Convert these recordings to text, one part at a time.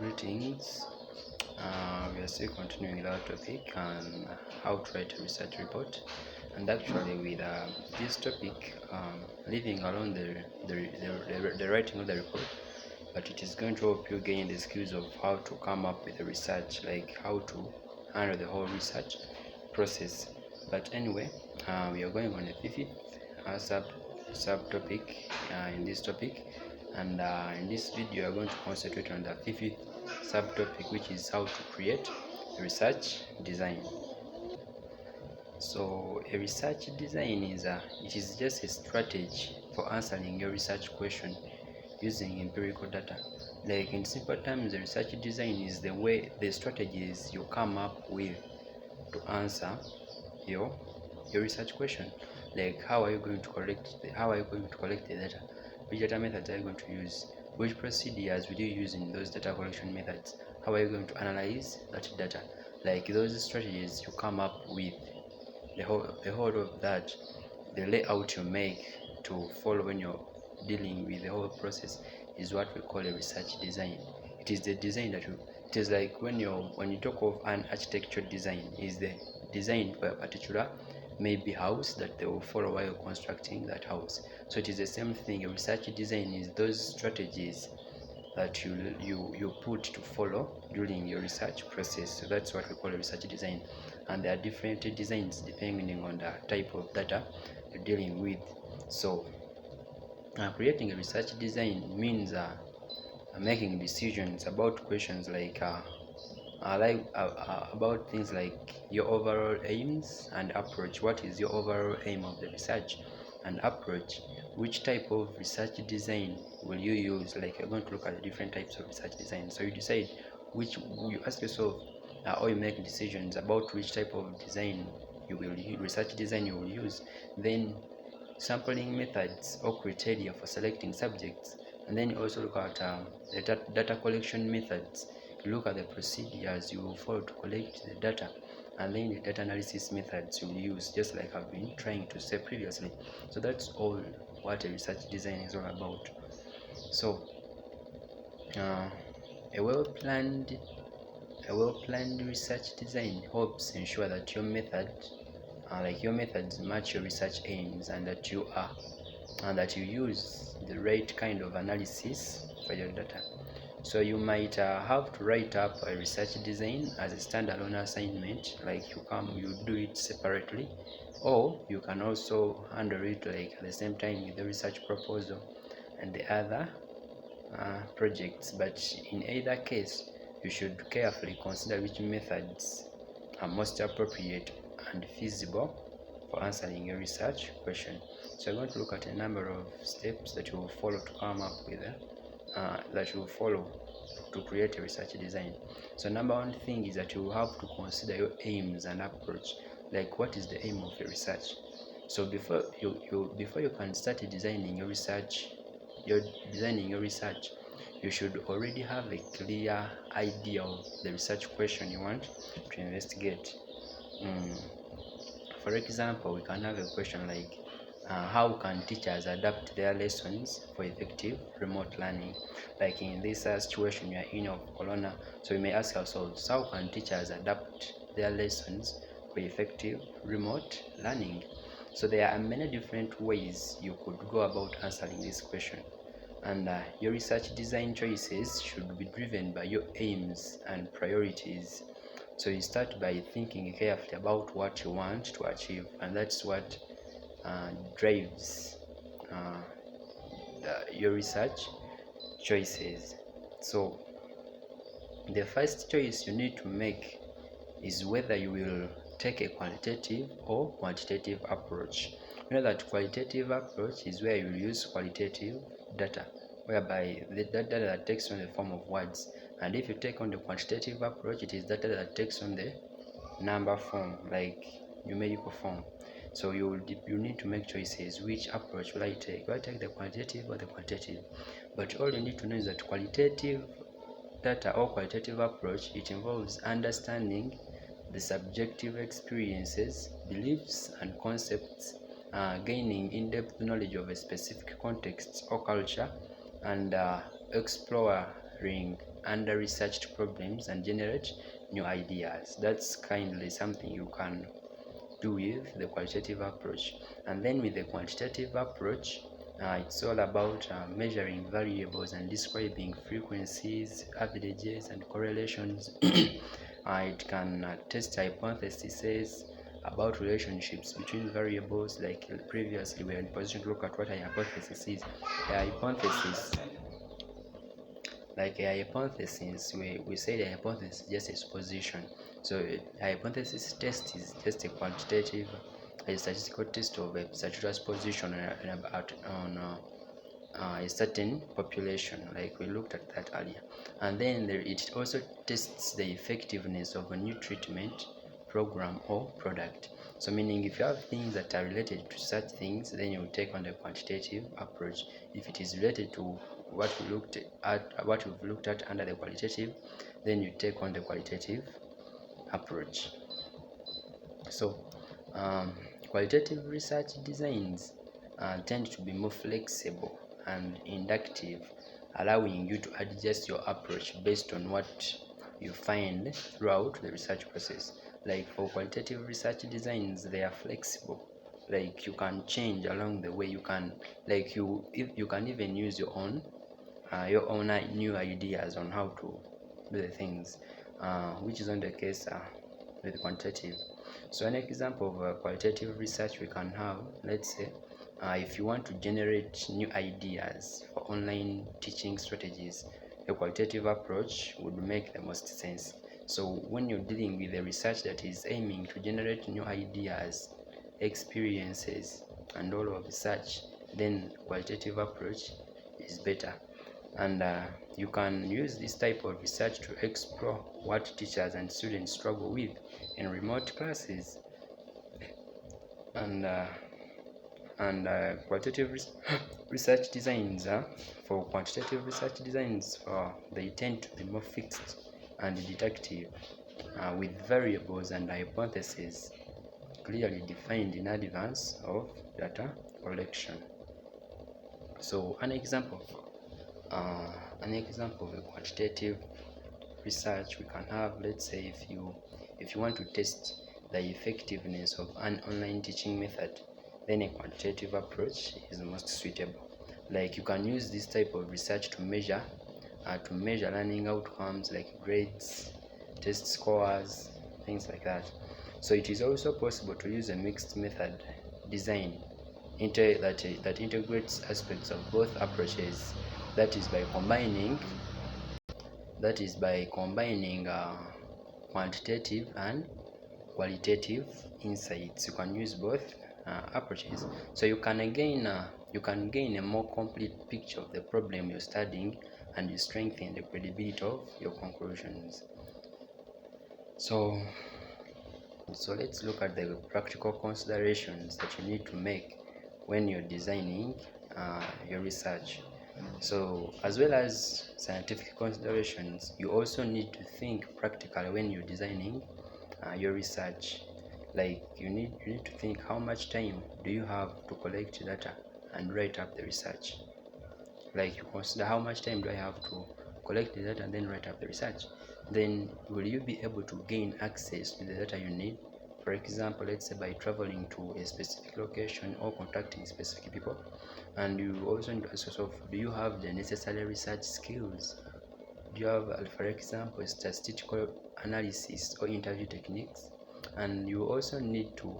Greetings. We are still continuing with our topic on how to write a research report, and actually with this topic, leaving alone the writing of the report, but it is going to help you gain the skills of how to come up with the research, like how to handle the whole research process. But anyway, we are going on the fifth subtopic in this topic, and in this video, we are going to concentrate on the fifth subtopic, which is how to create a research design. So a research design is just a strategy for answering your research question using empirical data. Like in simple terms, the research design is the strategies you come up with to answer your research question. Like how are you going to collect the data? Which data methods are you going to use? Which procedures will you use in those data collection methods? How are you going to analyze that data? Like those strategies you come up with, the whole of that, the layout you make to follow when you're dealing with the whole process is what we call a research design. It is the design that it is like when you talk of an architecture design, is the design for a particular maybe house that they will follow while constructing that house. So it is the same thing. A research design is those strategies that you put to follow during your research process. So that's what we call a research design, and there are different designs depending on the type of data you're dealing with. So creating a research design means making decisions about questions like about things like your overall aims and approach. What is your overall aim of the research and approach? Which type of research design will you use? Like you're going to look at the different types of research design. So you decide which, you ask yourself, or you make decisions about which type of design research design you will use. Then sampling methods or criteria for selecting subjects, and then you also look at the data collection methods. You look at the procedures you will follow to collect the data, and then the data analysis methods you will use, just like I've been trying to say previously. So that's all what a research design is all about. So a well-planned research design helps ensure that your methods match your research aims, and that you use the right kind of analysis for your data. So you might have to write up a research design as a standalone assignment, like you do it separately, or you can also handle it like at the same time with the research proposal and the other projects. But in either case, you should carefully consider which methods are most appropriate and feasible for answering your research question. So I'm going to look at a number of steps that you will follow to come up with that you will follow to create a research design. So number one thing is that you will have to consider your aims and approach. Like what is the aim of your research? So before you can start designing your research, you should already have a clear idea of the research question you want to investigate. For example, we can have a question like how can teachers adapt their lessons for effective remote learning? Like in this situation we are in of corona, so we may ask ourselves, how can teachers adapt their lessons for effective remote learning? So there are many different ways you could go about answering this question, and your research design choices should be driven by your aims and priorities. So you start by thinking carefully about what you want to achieve, and that's what drives your research choices. So the first choice you need to make is whether you will take a qualitative or quantitative approach. You know that qualitative approach is where you use qualitative data, whereby the data that takes on the form of words. And if you take on the quantitative approach, it is data that takes on the number form, like numerical form. So you need to make choices. Which approach will I take? Will I take the quantitative or the quantitative? But all you need to know is that qualitative data or qualitative approach, it involves understanding the subjective experiences, beliefs, and concepts, gaining in-depth knowledge of a specific context or culture, and explore bring under researched problems and generate new ideas. That's kindly something you can do with the qualitative approach. And then with the quantitative approach, it's all about measuring variables and describing frequencies, averages, and correlations. It can test hypotheses about relationships between variables. Like previously we are in position to look at what a hypothesis is. A hypothesis, like a hypothesis, we say a hypothesis is just a supposition. So a hypothesis test is just a quantitative, a statistical test of a statistical position on a certain population, like we looked at that earlier. And then it also tests the effectiveness of a new treatment, program, or product. So meaning if you have things that are related to such things, then you take on the quantitative approach. If it is related to what we've looked at under the qualitative, then you take on the qualitative approach. So qualitative research designs tend to be more flexible and inductive, allowing you to adjust your approach based on what you find throughout the research process. Like for qualitative research designs, they are flexible. Like you can change along the way. You can you can even use your own new ideas on how to do the things, which is not the case with quantitative. So an example of qualitative research we can have, let's say, if you want to generate new ideas for online teaching strategies, a qualitative approach would make the most sense. So when you're dealing with a research that is aiming to generate new ideas, experiences, and all of such, then qualitative approach is better. And you can use this type of research to explore what teachers and students struggle with in remote classes. And quantitative research designs, for quantitative research designs, they tend to be more fixed and deductive, with variables and hypotheses clearly defined in advance of data collection. So an example of a quantitative research we can have, let's say, if you want to test the effectiveness of an online teaching method, then a quantitative approach is most suitable. Like you can use this type of research to measure learning outcomes like grades, test scores, things like that. So it is also possible to use a mixed method design that integrates aspects of both approaches. That is by combining quantitative and qualitative insights. You can use both approaches, so you can gain a more complete picture of the problem you're studying, and you strengthen the credibility of your conclusions. So let's look at the practical considerations that you need to make when you're designing your research. So as well as scientific considerations, you also need to think practically when you're designing your research. Like you need to think, how much time do you have to collect data and write up the research? Like you consider, how much time do I have to collect the data and then write up the research? Then will you be able to gain access to the data you need? For example, let's say by traveling to a specific location or contacting specific people. And you also need to ask yourself, do you have the necessary research skills? Do you have, for example, statistical analysis or interview techniques? And you also need to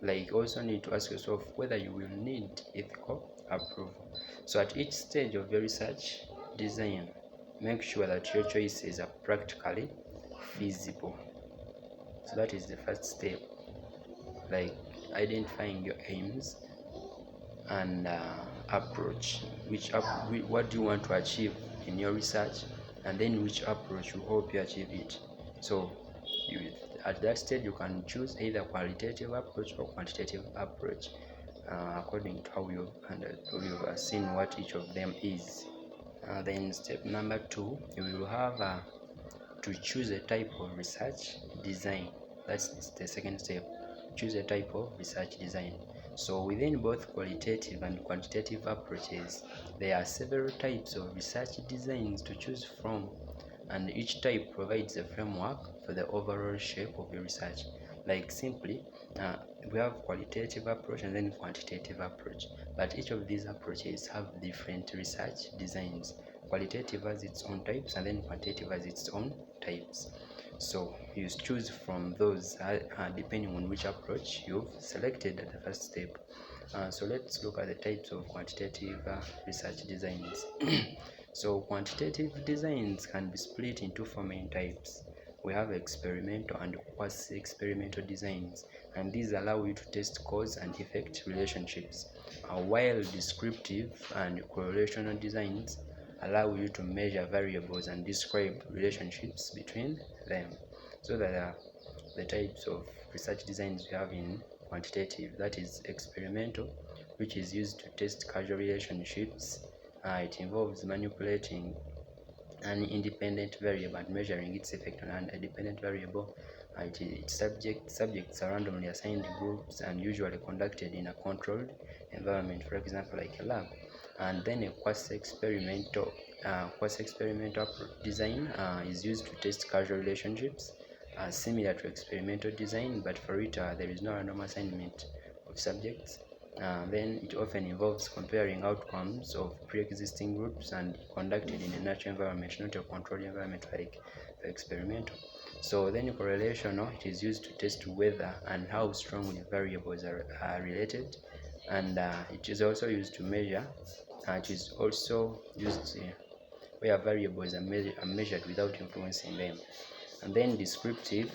need to ask yourself whether you will need ethical approval. So at each stage of your research design, make sure that your choices are practically feasible. So that is the first step, like identifying your aims and approach. What do you want to achieve in your research, and then which approach will help you achieve it. So at that stage you can choose either qualitative approach or quantitative approach, according to how you've seen what each of them is. Then step number 2, you will have to choose a type of research design. That's the second step. Choose a type of research design. So within both qualitative and quantitative approaches, there are several types of research designs to choose from, and each type provides a framework for the overall shape of your research. Like simply, we have qualitative approach and then quantitative approach, but each of these approaches have different research designs. Qualitative has its own types and then quantitative has its own types. So you choose from those depending on which approach you've selected at the first step. So let's look at the types of quantitative research designs. So quantitative designs can be split into four main types. We have experimental and quasi-experimental designs, and these allow you to test cause and effect relationships, while descriptive and correlational designs allow you to measure variables and describe relationships between them. So that are the types of research designs we have in quantitative. That is experimental, which is used to test causal relationships. It involves manipulating an independent variable and measuring its effect on an independent variable. Its subjects are randomly assigned groups and usually conducted in a controlled environment, for example, like a lab. And then a quasi-experimental design is used to test causal relationships, similar to experimental design, but for it there is no random assignment of subjects. Then it often involves comparing outcomes of pre-existing groups and conducted in a natural environment, not a controlled environment like the experimental. So then correlational, it is used to test whether and how strongly variables are related, and it is also used to measure. It is also used where variables are measured without influencing them. And then descriptive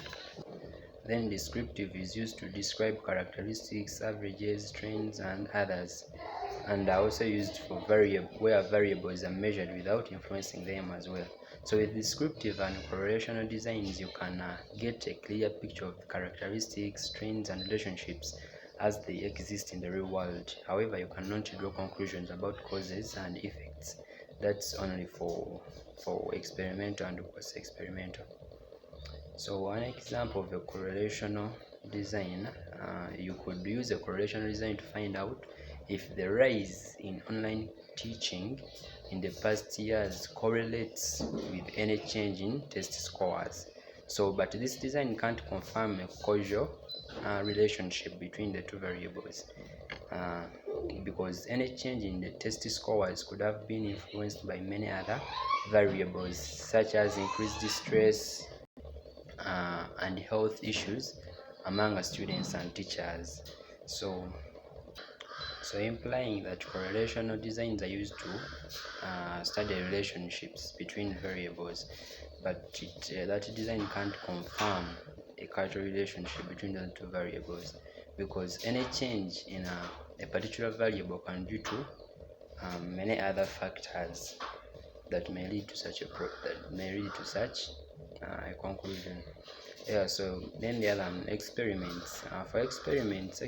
is used to describe characteristics, averages, trends, and others, and are also used for where variables are measured without influencing them as well. So with descriptive and correlational designs, you can get a clear picture of characteristics, trends, and relationships as they exist in the real world. However, you cannot draw conclusions about causes and effects. That's only for experimental and quasi-experimental. So one example of a correlational design, you could use a correlational design to find out if the rise in online teaching in the past years correlates with any change in test scores. So, but this design can't confirm a causal relationship between the two variables, uh, because any change in the test scores could have been influenced by many other variables, such as increased stress, and health issues among students and teachers. So implying that correlational designs are used to study relationships between variables, but that design can't confirm a causal relationship between the two variables, because any change in a particular variable can be due to many other factors that may lead to such a conclusion. Yeah, so then the other experiments. For experiments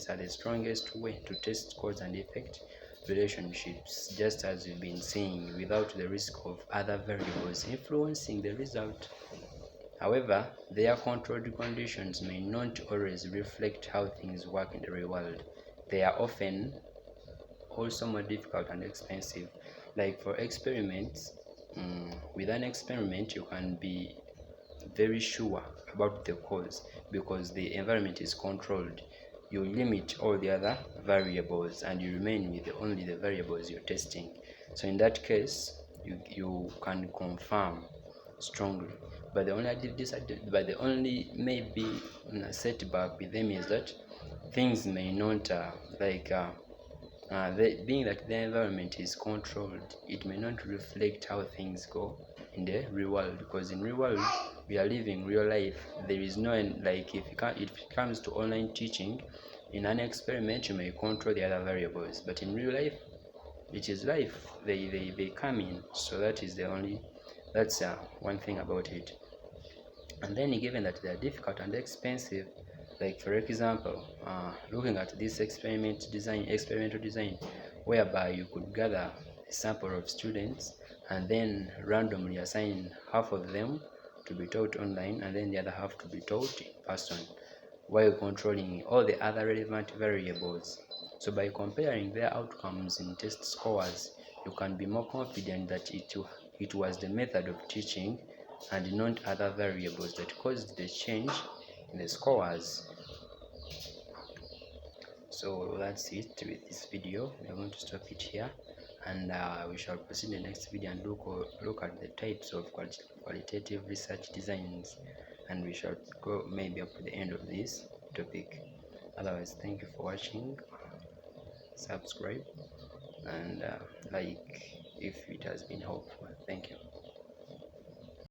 are the strongest way to test cause and effect relationships, just as we've been saying, without the risk of other variables influencing the result. However, their controlled conditions may not always reflect how things work in the real world. They are often also more difficult and expensive. Like for experiments, with an experiment you can be very sure about the cause because the environment is controlled. You limit all the other variables and you remain with only the variables you're testing. So in that case, you can confirm strongly. But the only maybe setback with them is that things may not being that the environment is controlled, it may not reflect how things go in the real world, because in real world we are living real life. There is no, like, if it comes to online teaching, in an experiment you may control the other variables, but in real life it is life, they come in. So that's one thing about it. And then given that they are difficult and expensive, like for example, looking at this experimental design, whereby you could gather a sample of students and then randomly assign half of them to be taught online and then the other half to be taught in person. while controlling all the other relevant variables. So by comparing their outcomes in test scores, you can be more confident that it was the method of teaching and not other variables that caused the change in the scores. So that's it with this video. We're going to stop it here, and we shall proceed in the next video and look at the types of qualitative research designs, and we shall go maybe up to the end of this topic. Otherwise, thank you for watching. Subscribe and like if it has been helpful. Thank you.